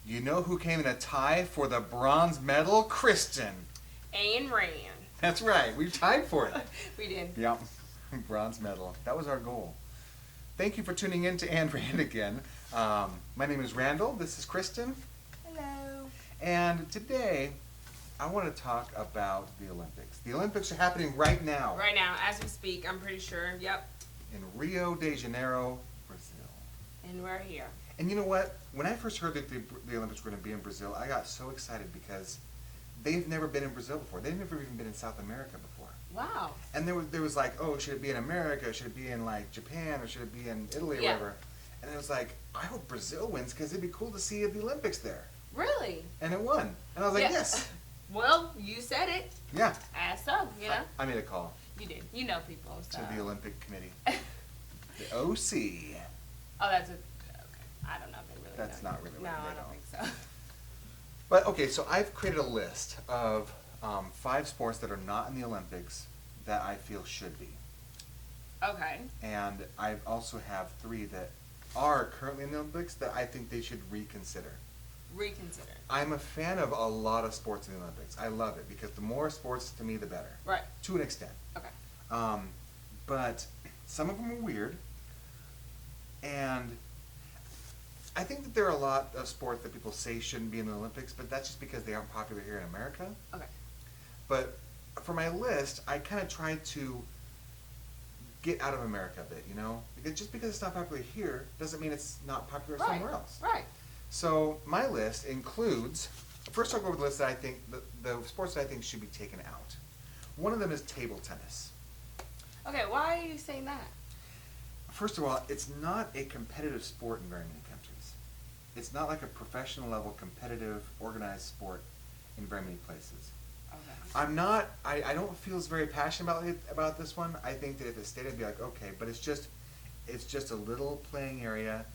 You know who came in a tie for the bronze medal? Crysten. And Rand. That's right. We tied for it. We did. Yep. Bronze medal. That was our goal. Thank you for tuning in to And Rand again. My name is Randall. This is Crysten. Hello. And today, I want to talk about the Olympics. The Olympics are happening right now. Right now, as we speak, I'm pretty sure. Yep. In Rio de Janeiro, Brazil. And we're here. And you know what? When I first heard that the Olympics were going to be in Brazil, I got so excited because they've never been in Brazil before. They've never even been in South America before. Wow. And there was like, oh, should it be in America? Should it be in like Japan? Or should it be in Italy or whatever? And it was like, I hope Brazil wins because it'd be cool to see the Olympics there. Really? And it won. And I was like, yes. Well, you said it. Yeah. As so, you know. I made a call. You did. You know people. So. To the Olympic Committee. The OC. Oh, that's a... Okay. I don't know if they really That's know. not really what No, they I don't know. think so. But, okay, so I've created a list of 5 sports that are not in the Olympics that I feel should be. Okay. And I also have 3 that are currently in the Olympics that I think they should reconsider. Reconsider. I'm a fan of a lot of sports in the Olympics. I love it because the more sports, to me, the better. Right. To an extent. Okay. But some of them are weird. And I think that there are a lot of sports that people say shouldn't be in the Olympics, but that's just because they aren't popular here in America. Okay. But for my list, I kind of tried to get out of America a bit, you know? Because just because it's not popular here doesn't mean it's not popular somewhere else. Right. So my list includes, first I'll go over the list that I think, the sports that I think should be taken out. One of them is table tennis. Okay, why are you saying that? First of all, it's not a competitive sport in very many countries. It's not like a professional level, competitive, organized sport in very many places. Okay. I don't feel as very passionate about this one. I think that if it stayed, I'd be like, okay, but it's just a little playing area,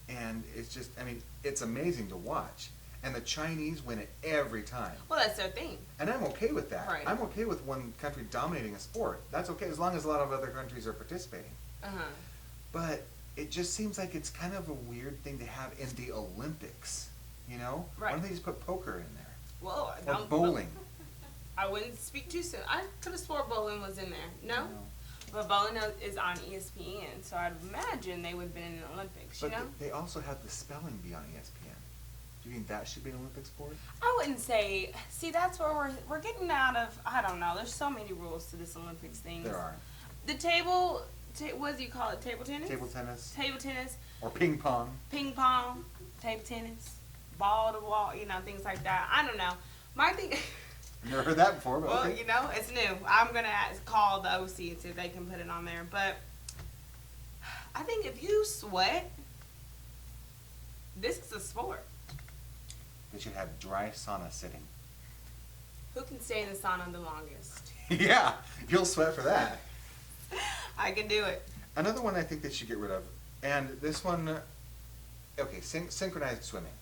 and it's just, I mean, it's amazing to watch. And the Chinese win it every time. Well, that's their thing. And I'm okay with that. Right. I'm okay with one country dominating a sport. That's okay, as long as a lot of other countries are participating. Uh-huh. But it just seems like it's kind of a weird thing to have in the Olympics, you know? Right. Why don't they just put poker in there? Well, Or bowling. I wouldn't speak too soon. I could have swore bowling was in there. No? But bowling is on ESPN, so I'd imagine they would have been in the Olympics, But you know? they also have the spelling bee on ESPN. Do you think that should be an Olympic sport? I wouldn't say, see, that's where we're getting out of, I don't know, there's so many rules to this Olympics thing. There are. The table, what do you call it, table tennis? Table tennis. Table tennis, Or ping pong. ping pong, table tennis, ball to wall, you know, things like that. I don't know. My thing... Never heard that before, but well, okay. you know, it's new. I'm going to call the OC and see if they can put it on there. But I think if you sweat, this is a sport. They should have dry sauna sitting. Who can stay in the sauna the longest? Yeah, you'll sweat for that. I can do it. Another one I think they should get rid of, and this one, okay, synchronized swimming.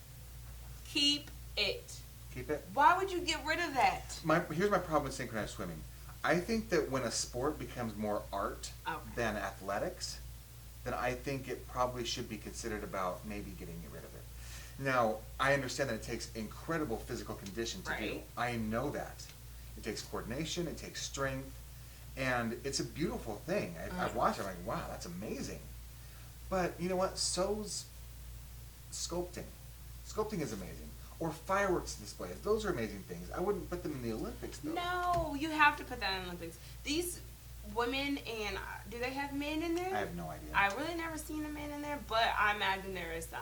Keep it. Keep it. Why would you get rid of that? Here's my problem with synchronized swimming. I think that when a sport becomes more art than athletics, then I think it probably should be considered about maybe getting rid of it. Now, I understand that it takes incredible physical condition to do. I know that. It takes coordination, it takes strength, and it's a beautiful thing. I've watched it, I'm like, wow, that's amazing. But you know what? So's sculpting. Sculpting is amazing. Or fireworks displays. Those are amazing things. I wouldn't put them in the Olympics, though. No, you have to put that in the Olympics. These women and, do they have men in there? I have no idea. I really never seen a man in there, but I imagine there is some.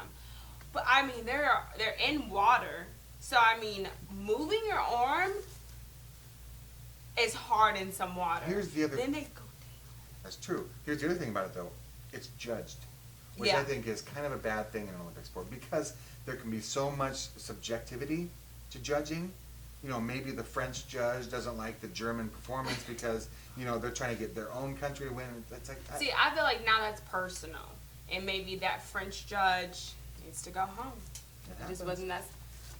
But I mean, they're in water, so I mean, moving your arm is hard in some water. Here's the other. Then they go down. That's true. Here's the other thing about it, though. It's judged, which I think is kind of a bad thing in an Olympic sport because there can be so much subjectivity to judging. You know, maybe the French judge doesn't like the German performance because, you know, they're trying to get their own country to win. That's like, see, I feel like now that's personal, and maybe that French judge needs to go home. It just wasn't that.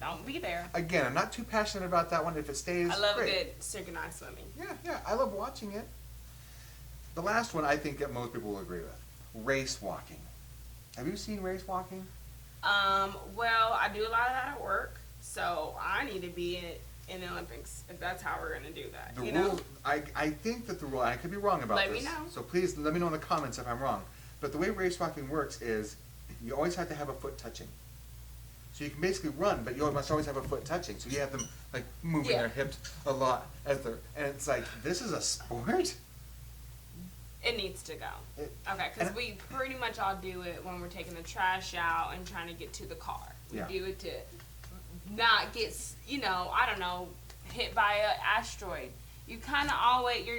Don't be there. Again, I'm not too passionate about that one. If it stays, I love great. good synchronized swimming. Yeah, I love watching it. The last one I think that most people will agree with: race walking. Have you seen race walking? Well, I do a lot of that at work, so I need to be in the Olympics if that's how we're gonna do that. The you rule, know? I think that the rule, I could be wrong about Let this. me know. So please let me know in the comments if I'm wrong. But the way race walking works is you always have to have a foot touching. So you can basically run, but you must always have a foot touching. So you have them like moving Yeah. their hips a lot as they're, and it's like, this is a sport? It needs to go. Okay, because and- we pretty much all do it when we're taking the trash out and trying to get to the car. We Yeah. do it to not get, I don't know, hit by an asteroid. You're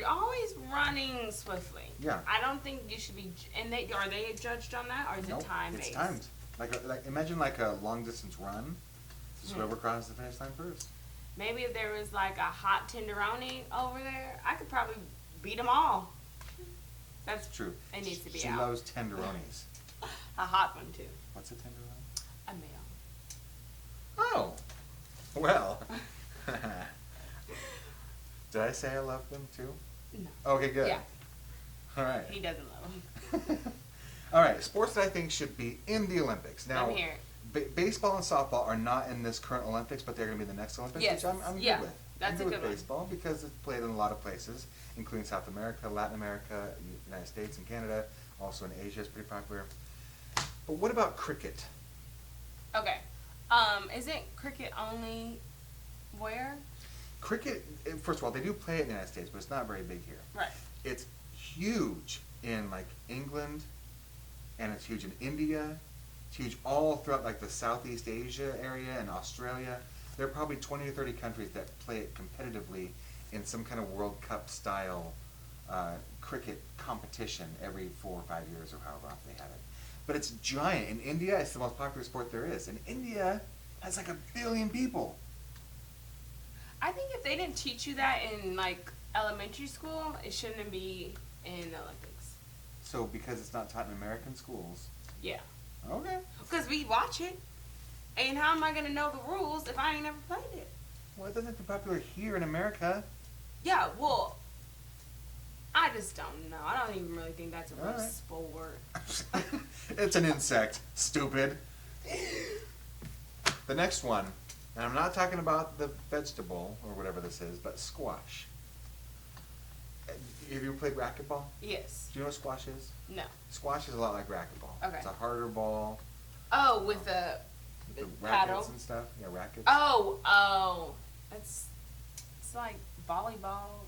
always running swiftly. Yeah. I don't think you should be, are they judged on that, or is Nope, it time-based? it's timed. Like imagine like a long distance run. Just whoever crosses the finish line first. Maybe if there was like a hot tenderoni over there, I could probably beat them all. That's True. It needs to be She out. loves tenderonis. A hot one too. What's a tenderoni? A male. Oh, well. Did I say I love them too? No. Okay, good. Yeah. All right. He doesn't love them. All right, sports that I think should be in the Olympics. Now, Let me hear it. Baseball and softball are not in this current Olympics, but they're going to be in the next Olympics, Yes. which I'm Yeah. good with. That's I'm a good good with one. baseball because it's played in a lot of places, including South America, Latin America, United States, and Canada. Also in Asia, it's pretty popular. But what about cricket? Okay. Isn't cricket only where? Cricket, first of all, they do play it in the United States, but it's not very big here. Right. It's huge in like England, and it's huge in India. It's huge all throughout like the Southeast Asia area and Australia. There are probably 20 or 30 countries that play it competitively in some kind of World Cup style cricket competition every 4 or 5 years or however often they have it. But it's giant. In India, it's the most popular sport there is. And India has like 1 billion people. I think if they didn't teach you that in like elementary school, it shouldn't be in the Olympics. So because it's not taught in American schools. Yeah. Okay. Because we watch it. And how am I going to know the rules if I ain't never played it? Well, it doesn't be popular here in America. Yeah, well, I just don't know. I don't even really think that's a real Alright. sport. It's an insect, stupid. The next one, and I'm not talking about the vegetable or whatever this is, but squash. Have you ever played racquetball? Yes. Do you know what squash is? No. Squash is a lot like racquetball. Okay. It's a harder ball. Oh, with the With the paddle? rackets and stuff. Yeah, rackets. Oh. It's like volleyball.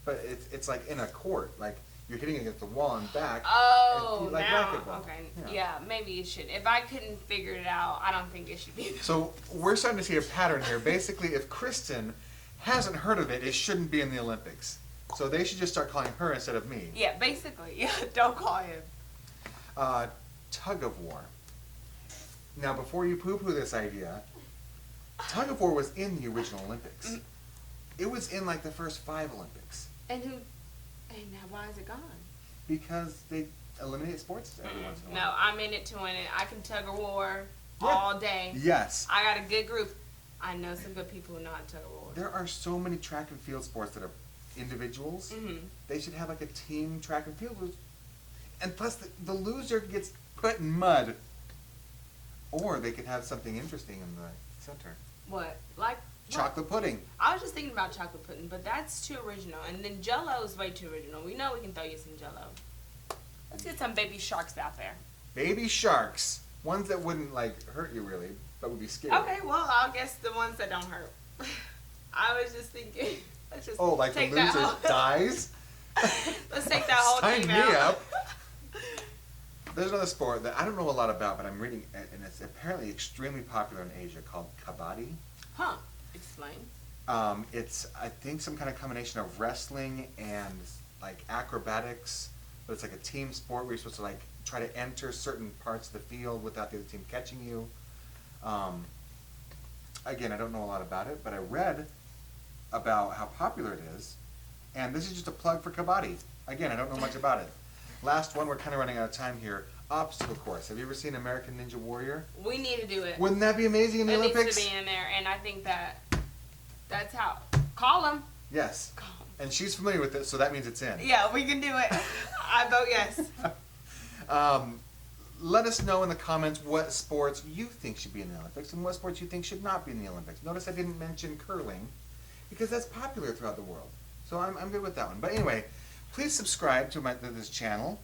But it's like in a court, like you're hitting against the wall and back. Oh, and like now. racquetball. Okay. Yeah. Yeah, maybe it should. If I couldn't figure it out, I don't think it should be. So we're starting to see a pattern here. Basically, if Crysten hasn't heard of it, it shouldn't be in the Olympics. So they should just start calling her instead of me. Yeah, basically. Yeah, don't call him. Tug-of-war. Now, before you poo-poo this idea, tug-of-war was in the original Olympics. It was in like the first 5 Olympics. And now why is it gone? Because they eliminate sports every once in a No, while. I'm in it to win it. I can tug a war Yeah. all day. Yes. I got a good group. I know some good people who know how to tug a war. There are so many track and field sports that are individuals. Mm-hmm. They should have like a team track and field. And plus, the loser gets put in mud. Or they could have something interesting in the center. What? Like Chocolate pudding. I was just thinking about chocolate pudding, but that's too original. And then Jell-O is way too original. We know we can throw you some Jell-O. Let's get some baby sharks out there. Baby sharks. Ones that wouldn't like hurt you really, but would be scary. Okay, well, I'll guess the ones that don't hurt. I was just thinking, let's just Oh, like the take that loser whole, dies? let's take that whole Sign thing me out. up. There's another sport that I don't know a lot about, but I'm reading, and it's apparently extremely popular in Asia, called kabaddi. Huh. Explain. It's, I think, some kind of combination of wrestling and like acrobatics, but it's like a team sport where you're supposed to like try to enter certain parts of the field without the other team catching you. Again, I don't know a lot about it, but I read about how popular it is, and this is just a plug for kabaddi. Again, I don't know much about it. Last one, we're kind of running out of time here. Obstacle course. Have you ever seen American Ninja Warrior? We need to do it. Wouldn't that be amazing in the It Olympics? needs to be in there, and I think that's how. Call them. Yes. Call 'em. And she's familiar with it, so that means it's in. Yeah, we can do it. I vote yes. let us know in the comments what sports you think should be in the Olympics and what sports you think should not be in the Olympics. Notice I didn't mention curling because that's popular throughout the world. So I'm good with that one. But anyway, please subscribe to this channel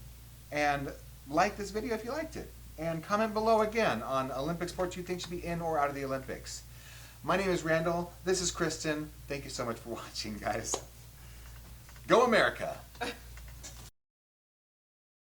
and like this video if you liked it. And comment below again on Olympic sports you think should be in or out of the Olympics. My name is Randall. This is Crysten. Thank you so much for watching, guys. Go America!